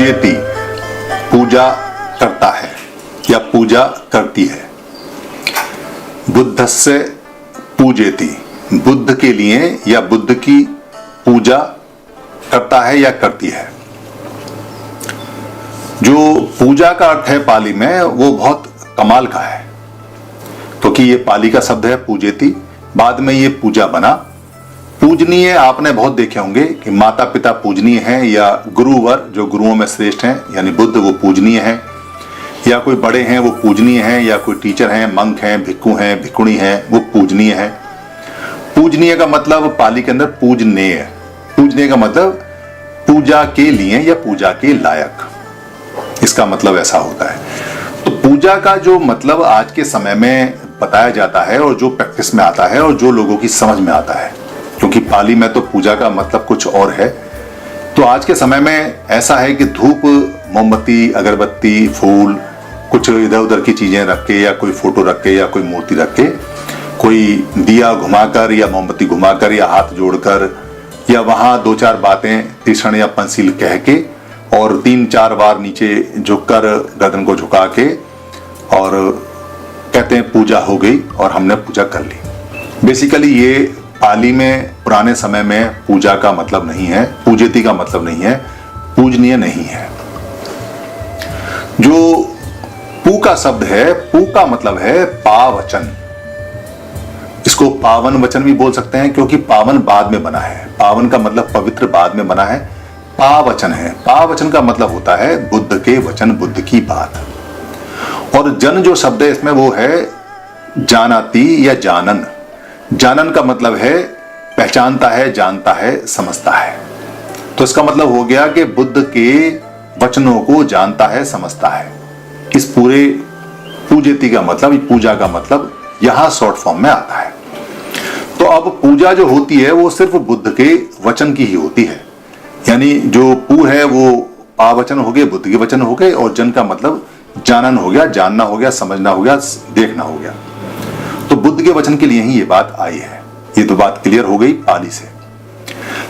पूजेति पूजा करता है या पूजा करती है। बुद्धस्य पूजेति बुद्ध के लिए या बुद्ध की पूजा करता है या करती है। जो पूजा का अर्थ है पाली में वो बहुत कमाल का है, क्योंकि ये पाली का शब्द है पूजेति, बाद में ये पूजा बना। पूजनीय आपने बहुत देखे होंगे कि माता पिता पूजनीय हैं, या गुरुवर जो गुरुओं में श्रेष्ठ हैं यानी बुद्ध वो पूजनीय हैं, या कोई बड़े हैं वो पूजनीय हैं, या कोई टीचर हैं, मंक हैं, भिक्खु हैं, भिक्खुणी हैं, वो पूजनीय हैं। पूजनीय का मतलब पाली के अंदर पूजनीय, पूजनीय का मतलब पूजा के लिए या पूजा के लायक, इसका मतलब ऐसा होता है। तो पूजा का जो मतलब आज के समय में बताया जाता है और जो प्रैक्टिस में आता है और जो लोगों की समझ में आता है, क्योंकि पाली में तो पूजा का मतलब कुछ और है। तो आज के समय में ऐसा है कि धूप, मोमबत्ती, अगरबत्ती, फूल, कुछ इधर उधर की चीजें रख के, या कोई फोटो रख के, या कोई मूर्ति रख के, कोई दिया घुमाकर या मोमबत्ती घुमाकर या हाथ जोड़कर, या वहां दो चार बातें तीक्ष्ण या पंसील कह के और 3-4 बार नीचे झुककर गर्दन को झुका के और कहते हैं पूजा हो गई और हमने पूजा कर ली। बेसिकली ये पाली में पुराने समय में पूजा का मतलब नहीं है, पूजेति का मतलब नहीं है, पूजनीय नहीं है। जो पू का शब्द है, पू का मतलब है पावचन। इसको पावन वचन भी बोल सकते हैं, क्योंकि पावन बाद में बना है। पावन का मतलब पवित्र बाद में बना है, पावचन है। पावचन का मतलब होता है बुद्ध के वचन, बुद्ध की बात। और जन जो शब्द है इसमें वो है जानाति या जानन। जानन का मतलब है पहचानता है, जानता है, समझता है। तो इसका मतलब हो गया कि बुद्ध के वचनों को जानता है, समझता है। इस पूरे पूजेति का मतलब, पूजा का मतलब यहां शॉर्ट फॉर्म में आता है। तो अब पूजा जो होती है वो सिर्फ बुद्ध के वचन की ही होती है, यानी जो पू है वो पावचन हो गए, बुद्ध के वचन हो गए, और जन का मतलब जानन हो गया, जानना हो गया, समझना हो गया, देखना हो गया। तो बुद्ध के वचन के लिए ही ये बात आई है। ये तो बात क्लियर हो गई पाली से।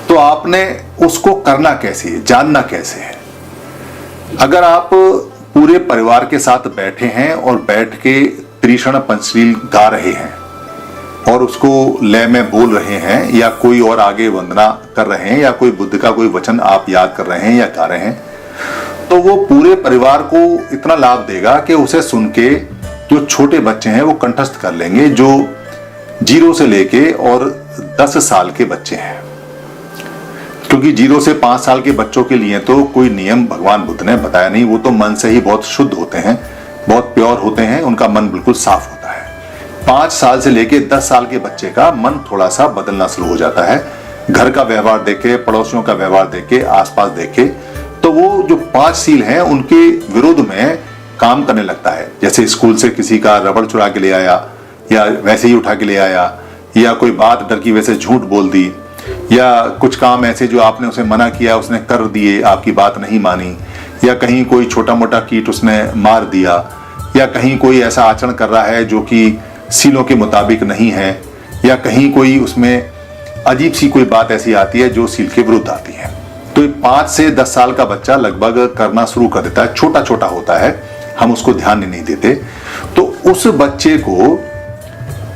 तो आपने उसको करना कैसे है, जानना कैसे है। अगर आप पूरे परिवार के साथ बैठे हैं और बैठ के त्रिशण पंचशील गा रहे हैं और उसको लय में बोल रहे हैं, या कोई और आगे वंदना कर रहे हैं, या कोई बुद्ध का कोई वचन आप याद कर रहे हैं या गा रहे हैं, तो वो पूरे परिवार को इतना लाभ देगा कि उसे सुन के जो छोटे बच्चे हैं वो कंठस्थ कर लेंगे, जो 0 से लेके और 10 साल के बच्चे हैं। क्योंकि 0 से 5 साल के बच्चों के लिए तो कोई नियम भगवान बुद्ध ने बताया नहीं, वो तो मन से ही बहुत शुद्ध होते हैं, बहुत प्योर होते हैं, उनका मन बिल्कुल साफ होता है। 5 साल से लेके 10 साल के बच्चे का मन थोड़ा सा बदलना शुरू हो जाता है, घर का व्यवहार देखे, पड़ोसियों का व्यवहार देखे, आसपास देखे, तो वो जो 5 सील हैं उनके विरोध में काम करने लगता है। जैसे स्कूल से किसी का रबड़ चुरा के ले आया, या वैसे ही उठा के ले आया, या कोई बात डर की वजह से झूठ बोल दी, या कुछ काम ऐसे जो आपने उसे मना किया उसने कर दिए, आपकी बात नहीं मानी, या कहीं कोई छोटा मोटा कीट उसने मार दिया, या कहीं कोई ऐसा आचरण कर रहा है जो कि सीलों के मुताबिक नहीं है, या कहीं कोई उसमें अजीब सी कोई बात ऐसी आती है जो सील के विरुद्ध आती है। तो 5 से 10 साल का बच्चा लगभग करना शुरू कर देता है, छोटा छोटा होता है, हम उसको ध्यान नहीं देते। तो उस बच्चे को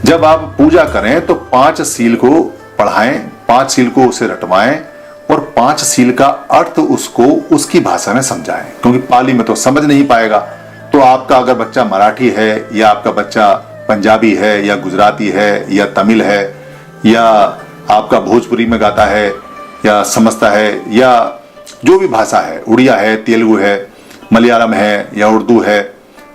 जब आप पूजा करें तो 5 सील को पढ़ाएं, 5 सील को उसे रटवाएं, और 5 सील का अर्थ उसको उसकी भाषा में समझाएं, क्योंकि पाली में तो समझ नहीं पाएगा। तो आपका अगर बच्चा मराठी है, या आपका बच्चा पंजाबी है, या गुजराती है, या तमिल है, या आपका भोजपुरी में गाता है या समझता है, या जो भी भाषा है, उड़िया है, तेलुगु है, मलयालम है, या उर्दू है,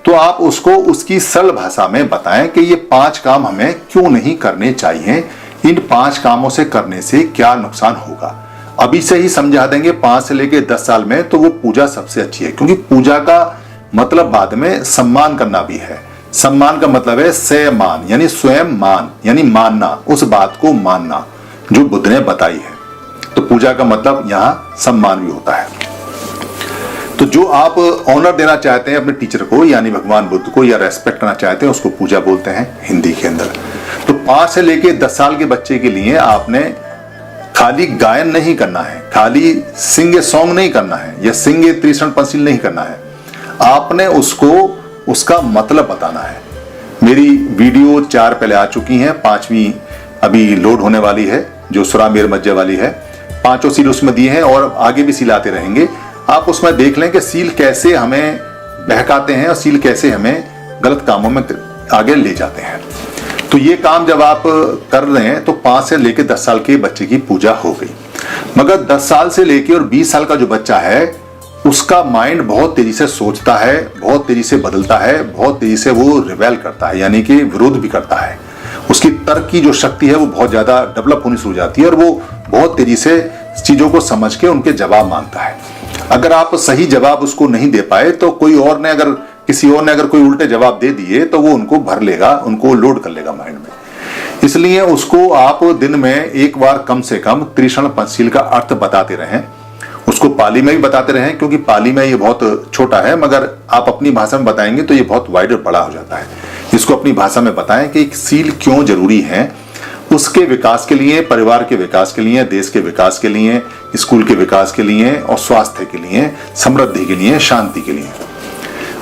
तो आप उसको उसकी सरल भाषा में बताएं कि ये 5 काम हमें क्यों नहीं करने चाहिए, इन 5 कामों से करने से क्या नुकसान होगा। अभी से ही समझा देंगे 5 से लेके 10 साल में, तो वो पूजा सबसे अच्छी है। क्योंकि पूजा का मतलब बाद में सम्मान करना भी है। सम्मान का मतलब है स्वयं, यानी स्वयं मान, यानी मानना, उस बात को मानना जो बुद्ध ने बताई है। तो पूजा का मतलब यहाँ सम्मान भी होता है। तो जो आप ऑनर देना चाहते हैं अपने टीचर को, यानी भगवान बुद्ध को, या रेस्पेक्ट करना चाहते हैं, उसको पूजा बोलते हैं हिंदी के अंदर। तो 5 से लेके 10 साल के बच्चे के लिए आपने खाली गायन नहीं करना है, खाली सिंग ए सॉन्ग नहीं करना है या सिंग ए त्रिशरण पंचशील नहीं करना है, आपने उसको उसका मतलब बताना है। मेरी वीडियो 4 पहले आ चुकी हैं, 5वीं अभी लोड होने वाली है, जो सुरा मेर मज्जे वाली है। 5 सील उसमें दिए हैं और आगे भी सील आते रहेंगे। आप उसमें देख लें कि सील कैसे हमें बहकाते हैं और सील कैसे हमें गलत कामों में आगे ले जाते हैं। तो ये काम जब आप कर रहे हैं तो 5 से लेकर 10 साल के बच्चे की पूजा हो गई। मगर 10 साल से लेकर और 20 साल का जो बच्चा है उसका माइंड बहुत तेजी से सोचता है, बहुत तेजी से बदलता है, बहुत तेजी से वो रिबेल करता है, यानी कि विरोध भी करता है। उसकी तर्क की जो शक्ति है वो बहुत ज्यादा डेवलप होनी शुरू हो जाती है और वो बहुत तेजी से चीजों को समझ के उनके जवाब मांगता है। अगर आप सही जवाब उसको नहीं दे पाए तो किसी और ने अगर कोई उल्टे जवाब दे दिए तो वो उनको भर लेगा, उनको लोड कर लेगा माइंड में। इसलिए उसको आप दिन में एक बार कम से कम त्रिशरण पंचशील का अर्थ बताते रहें। उसको पाली में भी बताते रहें, क्योंकि पाली में ये बहुत छोटा है, मगर आप अपनी भाषा में बताएंगे तो ये बहुत वाइड और बड़ा हो जाता है। इसको अपनी भाषा में बताएं कि सील क्यों जरूरी है, उसके विकास के लिए, परिवार के विकास के लिए, देश के विकास के लिए, स्कूल के विकास के लिए और स्वास्थ्य के लिए, समृद्धि के लिए, शांति के लिए।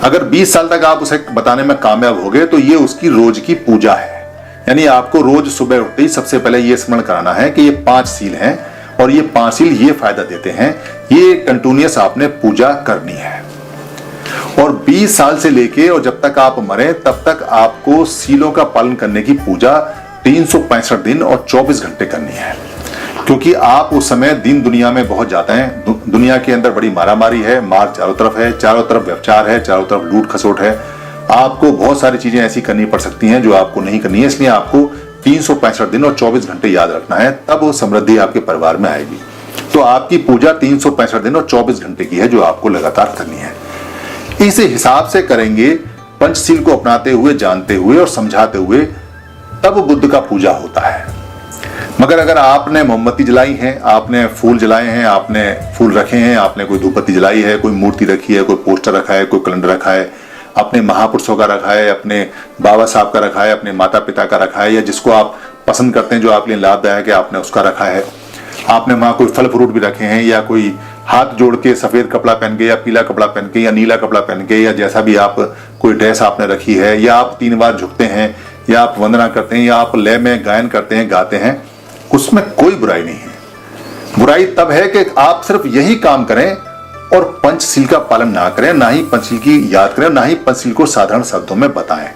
अगर 20 साल तक आप उसे बताने में कामयाब हो गए तो ये उसकी रोज की पूजा है। यानी आपको रोज सुबह उठते ही सबसे पहले ये स्मरण कराना है कि ये 5 सील हैं और ये 5 सील ये फायदा देते हैं, ये कंटिन्यूअस आपने पूजा करनी है। और 20 साल से लेके और जब तक आप मरे तब तक आपको सीलों का पालन करने की पूजा 365 दिन और 24 घंटे करनी है, क्योंकि आप उस समय दिन दुनिया में बहुत जाते हैं। दुनिया के अंदर बड़ी मारामारी है, मार चारों तरफ है, चारों तरफ व्यभिचार है, चारों तरफ लूट खसोट है। आपको बहुत सारी चीजें ऐसी करनी पड़ सकती हैं जो आपको नहीं करनी है, इसलिए आपको 365 दिन और 24 घंटे याद रखना है, तब वो समृद्धि आपके परिवार में आएगी। तो आपकी पूजा 365 दिन और 24 घंटे की है जो आपको लगातार करनी है। इस हिसाब से करेंगे, पंचशील को अपनाते हुए, जानते हुए और समझाते हुए, तब बुद्ध का पूजा होता है। मगर अगर आपने मोमबत्ती जलाई है, आपने फूल जलाए हैं, आपने फूल रखे हैं, आपने कोई धूपबत्ती जलाई है, कोई मूर्ति रखी है, कोई पोस्टर रखा है, कोई कैलेंडर रखा है, अपने महापुरुषों का रखा है, अपने बाबा साहब का रखा है, अपने माता पिता का रखा है, या जिसको आप पसंद करते हैं, जो आपके लिए लाभदायक है, आपने उसका रखा है। आपने वहां कोई फल फ्रूट भी रखे हैं, या कोई हाथ जोड़ के सफेद कपड़ा पहन के या पीला कपड़ा पहन के या नीला कपड़ा पहन के, या जैसा भी आप कोई ड्रेस आपने रखी है, या आप 3 बार झुकते हैं, या आप वंदना करते हैं, या आप लय में गायन करते हैं, गाते हैं, उसमें कोई बुराई नहीं है। बुराई तब है कि आप सिर्फ यही काम करें और पंचशील का पालन ना करें, ना ही पंचशील की याद करें, ना ही पंचशील को साधारण शब्दों में बताएं,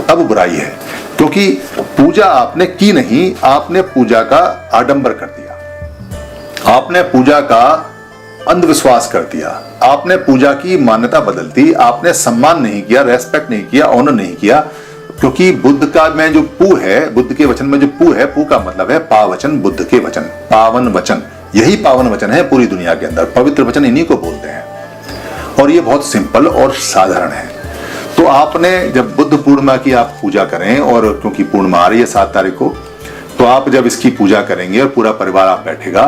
तब बुराई है। क्योंकि पूजा आपने की नहीं, आपने पूजा का आडंबर कर दिया, आपने पूजा का अंधविश्वास कर दिया, आपने पूजा की मान्यता बदल दी, आपने सम्मान नहीं किया, रेस्पेक्ट नहीं किया, ऑनर नहीं किया। क्योंकि बुद्ध का में जो पू है, बुद्ध के वचन में जो पू है, पू का मतलब है पावचन, बुद्ध के वचन, पावन वचन, यही पावन वचन है पूरी दुनिया के अंदर। पवित्र वचन इन्हीं को बोलते हैं और ये बहुत सिंपल और साधारण है। तो आपने जब बुद्ध पूर्णिमा की आप पूजा करें, और क्योंकि पूर्णिमा आ रही है 7 तारीख को, तो आप जब इसकी पूजा करेंगे और पूरा परिवार आप बैठेगा,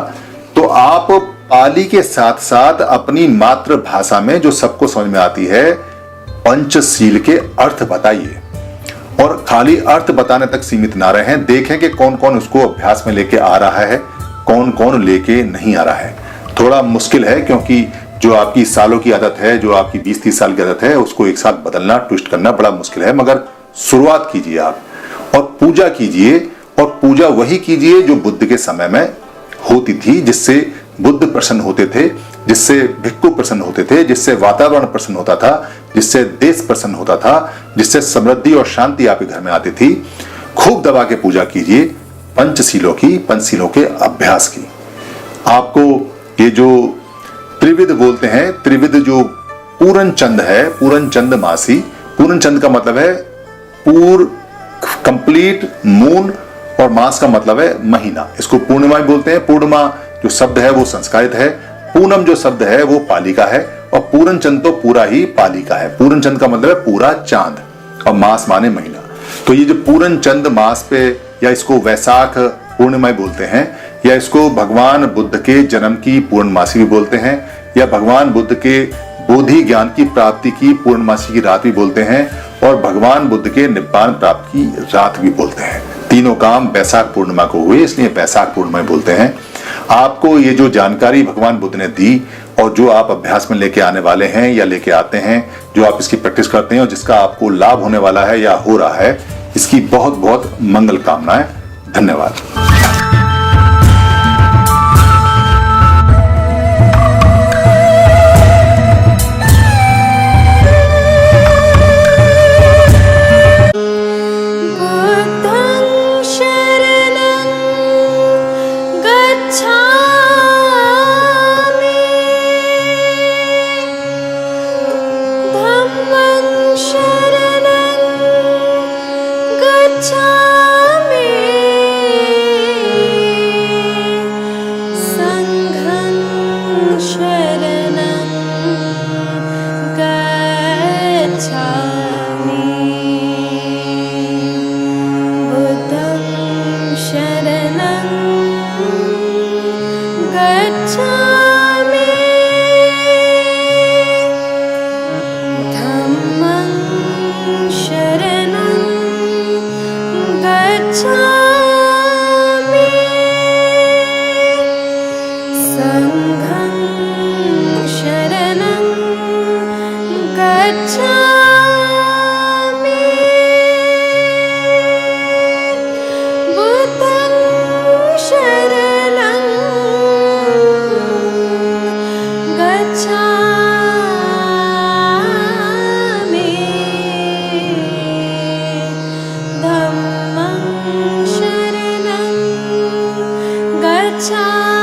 तो आप पाली के साथ साथ अपनी मातृभाषा में जो सबको समझ में आती है, पंचशील के अर्थ बताइए। और खाली अर्थ बताने तक सीमित ना रहें, देखें कि कौन कौन उसको अभ्यास में लेके आ रहा है, कौन कौन लेके नहीं आ रहा है। थोड़ा मुश्किल है, क्योंकि जो आपकी सालों की आदत है, जो आपकी 20-30 साल की आदत है, उसको एक साथ बदलना, ट्विस्ट करना बड़ा मुश्किल है। मगर शुरुआत कीजिए आप और पूजा कीजिए, और पूजा वही कीजिए जो बुद्ध के समय में होती थी, जिससे बुद्ध प्रसन्न होते थे, जिससे भिक्खु प्रसन्न होते थे, जिससे वातावरण प्रसन्न होता था, जिससे देश प्रसन्न होता था, जिससे समृद्धि और शांति आपके घर में आती थी। खूब दबा के पूजा कीजिए पंचशीलों की, पंचशीलों के अभ्यास की। आपको ये जो त्रिविध बोलते हैं, त्रिविध जो पूर्ण चंद है, पूर्ण चंद मासी, पूर्ण चंद का मतलब है कंप्लीट मून, और मास का मतलब है महीना। इसको पूर्णिमा भी बोलते हैं। पूर्णिमा जो शब्द है वो संस्कृत है, पूनम जो शब्द है वो पाली का है, और पूर्ण चंद तो पूरा ही पाली का है। पूर्ण चंद का मतलब है पूरा चांद, और मास माने महीना। तो ये जो पूर्ण चंद मास पे, या इसको वैशाख पूर्णिमा बोलते हैं, या इसको भगवान बुद्ध के जन्म की पूर्णमासी भी बोलते हैं, या भगवान बुद्ध के बोधि ज्ञान की प्राप्ति की पूर्णमासी की रात भी बोलते हैं, और भगवान बुद्ध के निब्बान प्राप्ति की रात भी बोलते हैं। तीनों काम वैशाख पूर्णिमा को हुए, इसलिए वैशाख पूर्णिमा बोलते हैं। आपको ये जो जानकारी भगवान बुद्ध ने दी और जो आप अभ्यास में लेके आने वाले हैं या लेके आते हैं, जो आप इसकी प्रैक्टिस करते हैं और जिसका आपको लाभ होने वाला है या हो रहा है, इसकी बहुत बहुत मंगल कामनाएं। धन्यवाद। Gacchami